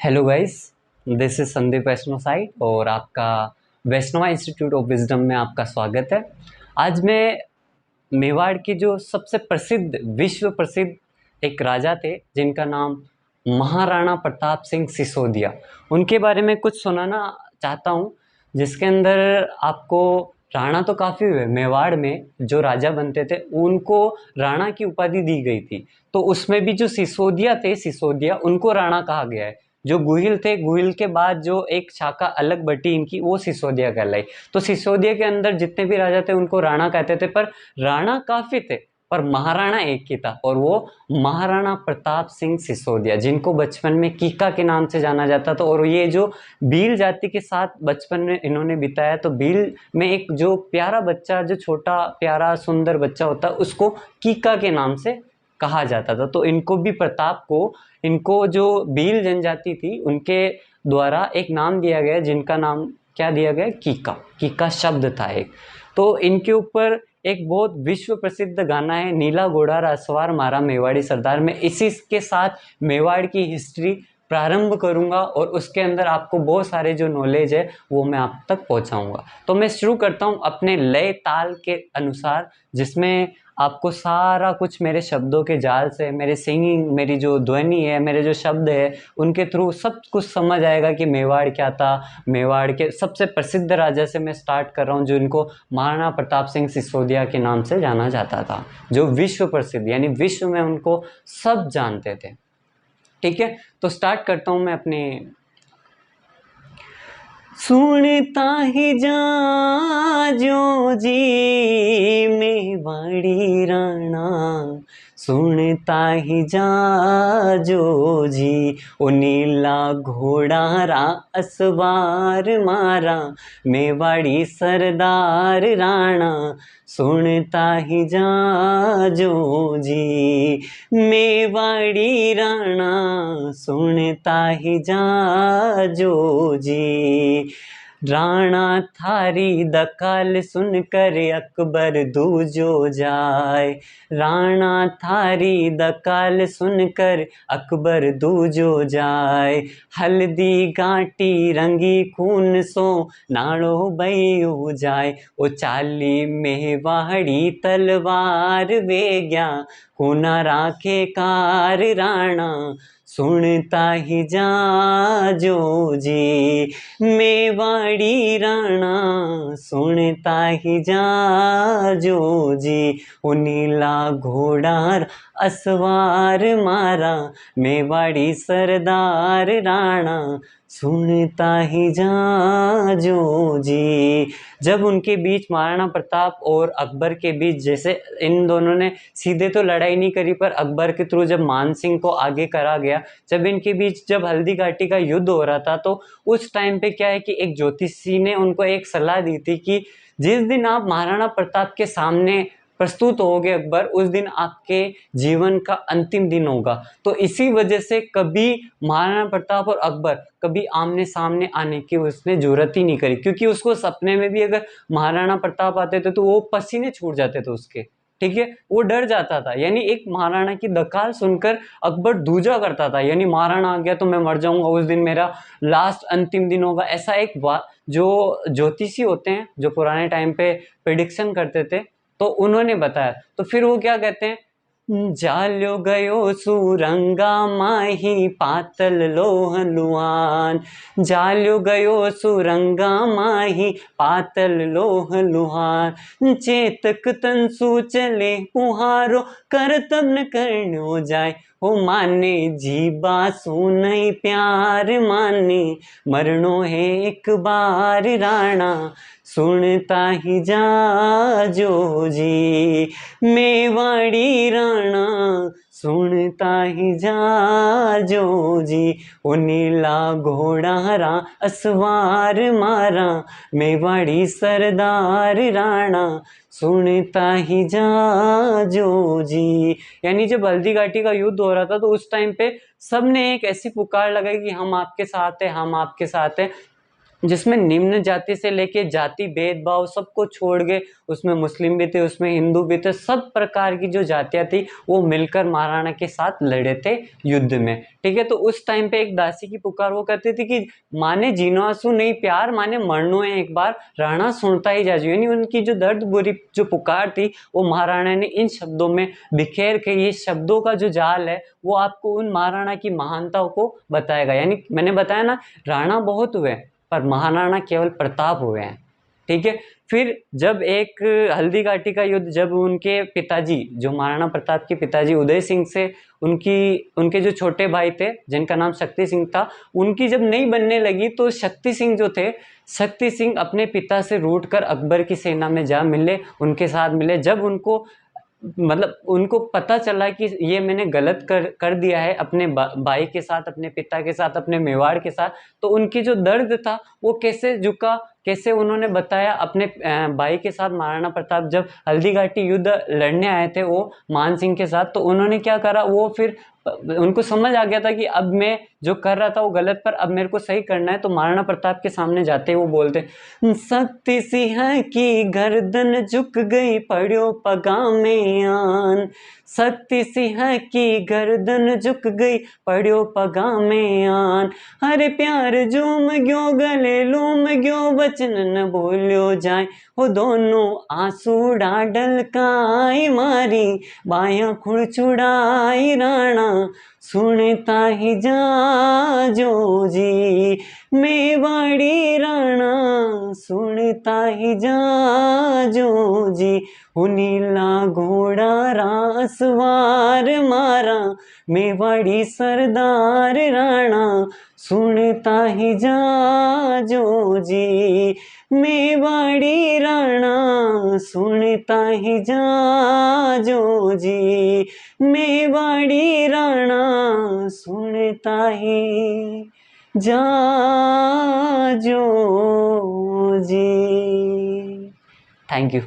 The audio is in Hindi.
Hello guys, this is Sandeep Vaishnav side और आपका वैष्णवा इंस्टीट्यूट ऑफ विजडम में आपका स्वागत है। आज मैं मेवाड़ के जो सबसे प्रसिद्ध विश्व प्रसिद्ध एक राजा थे जिनका नाम महाराणा प्रताप सिंह सिसोदिया, उनके बारे में कुछ सुनाना चाहता हूँ। जिसके अंदर आपको राणा तो काफ़ी हुए, मेवाड़ में जो राजा बनते थे उनको राणा की उपाधि दी गई थी। तो उसमें भी जो सिसोदिया थे, सिसोदिया उनको राणा कहा गया है। जो गुहिल थे, गुहिल के बाद जो एक शाखा अलग बटी इनकी, वो सिसोदिया कहलाई। तो सिसोदिया के अंदर जितने भी राजा थे उनको राणा कहते थे, पर राणा काफ़ी थे पर महाराणा एक ही था और वो महाराणा प्रताप सिंह सिसोदिया, जिनको बचपन में कीका के नाम से जाना जाता था। और ये जो भील जाति के साथ बचपन में इन्होंने बिताया, तो भील में एक जो प्यारा बच्चा, जो छोटा प्यारा सुंदर बच्चा होता है, उसको कीका के नाम से कहा जाता था। तो इनको भी, प्रताप को, इनको जो भील जनजाति थी उनके द्वारा एक नाम दिया गया, जिनका नाम क्या दिया गया, कीका। कीका शब्द था एक। तो इनके ऊपर एक बहुत विश्व प्रसिद्ध गाना है, नीला घोड़ा रासवार मारा मेवाड़ी सरदार। में इसी के साथ मेवाड़ की हिस्ट्री प्रारंभ करूंगा और उसके अंदर आपको बहुत सारे जो नॉलेज है वो मैं आप तक पहुंचाऊंगा। तो मैं शुरू करता हूं अपने लय ताल के अनुसार, जिसमें आपको सारा कुछ मेरे शब्दों के जाल से, मेरे सिंगिंग, मेरी जो ध्वनि है, मेरे जो शब्द है, उनके थ्रू सब कुछ समझ आएगा कि मेवाड़ क्या था। मेवाड़ के सबसे प्रसिद्ध राजा से मैं स्टार्ट कर रहा हूँ, जो इनको महाराणा प्रताप सिंह सिसोदिया के नाम से जाना जाता था, जो विश्व प्रसिद्ध, यानी विश्व में उनको सब जानते थे। ठीक है, तो स्टार्ट करता हूँ मैं अपने। सुनता ही जाजो जी मेवाड़ी राणा, सुनता ही जाजो जी, ओ नीला घोड़ा रा असवार मारा मेवाड़ी सरदार राणा, सुनता ही जाजो जी मेवाड़ी राणा, सुनता ही जाजो जी। राणा थारी दकाल सुनकर अकबर दूजो जाए, राणा थारी दकाल सुनकर अकबर दूजो जाए, हल्दी गांटी रंगी खून सो नाड़ो बयो जाए, ओ चाली मेवाड़ी तलवार वेग्या कोना राखे कार राणा, सुनता ही जाजो जी मेवाड़ी राणा, सुनता ही जाजो जी, ओ नीला घोड़ा असवार मारा मेवाड़ी सरदार राणा, सुनता ही जाजो जी। जब उनके बीच, महाराणा प्रताप और अकबर के बीच, जैसे इन दोनों ने सीधे तो लड़ाई नहीं करी, पर अकबर के थ्रू जब मान सिंह को आगे करा गया, जब इनके बीच जब हल्दी घाटी का युद्ध हो रहा था, तो उस टाइम पे क्या है कि एक ज्योतिषी ने उनको एक सलाह दी थी कि जिस दिन आप महाराणा प्रताप के सामने प्रस्तुत होगे अकबर, उस दिन आपके जीवन का अंतिम दिन होगा। तो इसी वजह से कभी महाराणा प्रताप और अकबर कभी आमने सामने आने की उसने जरूरत ही नहीं करी, क्योंकि उसको सपने में भी अगर महाराणा प्रताप आते थे तो वो पसीने छूट जाते थे उसके। ठीक है, वो डर जाता था, यानी एक महाराणा की दकाल सुनकर अकबर दूजा करता था, यानी महाराणा आ गया तो मैं मर जाऊंगा, उस दिन मेरा लास्ट अंतिम दिन होगा। ऐसा एक जो ज्योतिषी होते हैं, जो पुराने टाइम पे प्रिडिक्शन करते थे, तो उन्होंने बताया। तो फिर वो क्या कहते हैं, जाल्यो गयो सुरंगा माही पातल लोह लुहान, जाल्यो गयो सुरंगा माही पातल लोह लुहान, चेतक तंसु चले कुहारो करतब न करनो जाए, हो माने जीबा सो नहीं प्यार माने, मरनो है एक बार राणा, सुनता ही जाजो जी मेवाड़ी राणा, सुनता ही जाजो जी, ओ नीला घोड़ा रा असवार मारा मेवाड़ी सरदार राणा, सुनता ही जाजो जी। यानी जब हल्दी घाटी का युद्ध हो रहा था तो उस टाइम पे सबने एक ऐसी पुकार लगाई कि हम आपके साथ हैं, हम आपके साथ हैं। जिसमें निम्न जाति से लेके जाति भेदभाव सबको छोड़ के, उसमें मुस्लिम भी थे, उसमें हिंदू भी थे, सब प्रकार की जो जातियां थी वो मिलकर महाराणा के साथ लड़े थे युद्ध में। ठीक है, तो उस टाइम पे एक दासी की पुकार वो कहती थी कि माने जीनो आंसू नहीं प्यार, माने मरनो है एक बार, राणा सुनता ही जाजू। यानी उनकी जो दर्द बुरी जो पुकार थी वो महाराणा ने इन शब्दों में बिखेर के, ये शब्दों का जो जाल है वो आपको उन महाराणा की महानताओं को बताएगा। यानी मैंने बताया ना, राणा बहुत हुए पर महाराणा केवल प्रताप हुए हैं। ठीक है, फिर जब एक हल्दी घाटी का युद्ध, जब उनके पिताजी जो महाराणा प्रताप के पिताजी उदय सिंह से उनके जो छोटे भाई थे जिनका नाम शक्ति सिंह था, उनकी जब नहीं बनने लगी तो शक्ति सिंह जो थे, शक्ति सिंह अपने पिता से रूठ कर अकबर की सेना में जा मिले, उनके साथ मिले। जब उनको मतलब उनको पता चला कि ये मैंने गलत कर दिया है अपने भाई के साथ, अपने पिता के साथ, अपने मेवाड़ के साथ, तो उनकी जो दर्द था वो कैसे झुका, कैसे उन्होंने बताया अपने भाई के साथ। महाराणा प्रताप जब हल्दी घाटी युद्ध लड़ने आए थे वो मान सिंह के साथ, तो उन्होंने क्या करा, वो फिर उनको समझ आ गया था कि अब मैं जो कर रहा था वो गलत, पर अब मेरे को सही करना है। तो महाराणा प्रताप के सामने जाते वो बोलते, शक्ति सिंह की गर्दन झुक गई पड़ो पगा में आन, शक्ति सिंह की गर्दन झुक गई पड़ो पगा में आन, हरे प्यार झूम गयो गले लूम गयो वचन न बोलियो जाए, वो दोनों आंसू डाडल काई मारी बाया खुड़ छुड़ाई राणा सुनता ही जाजो जी, मेवाड़ी राणा सुनता ही जाजो जी, नीला घोड़ा रासवार मारा मेवाड़ी सरदार राणा सुनता ही जाजो जी, मेवाड़ी राणा सुनता ही जाजो जी, मेवाड़ी राणा सुनता ही जाजो जी। Thank you.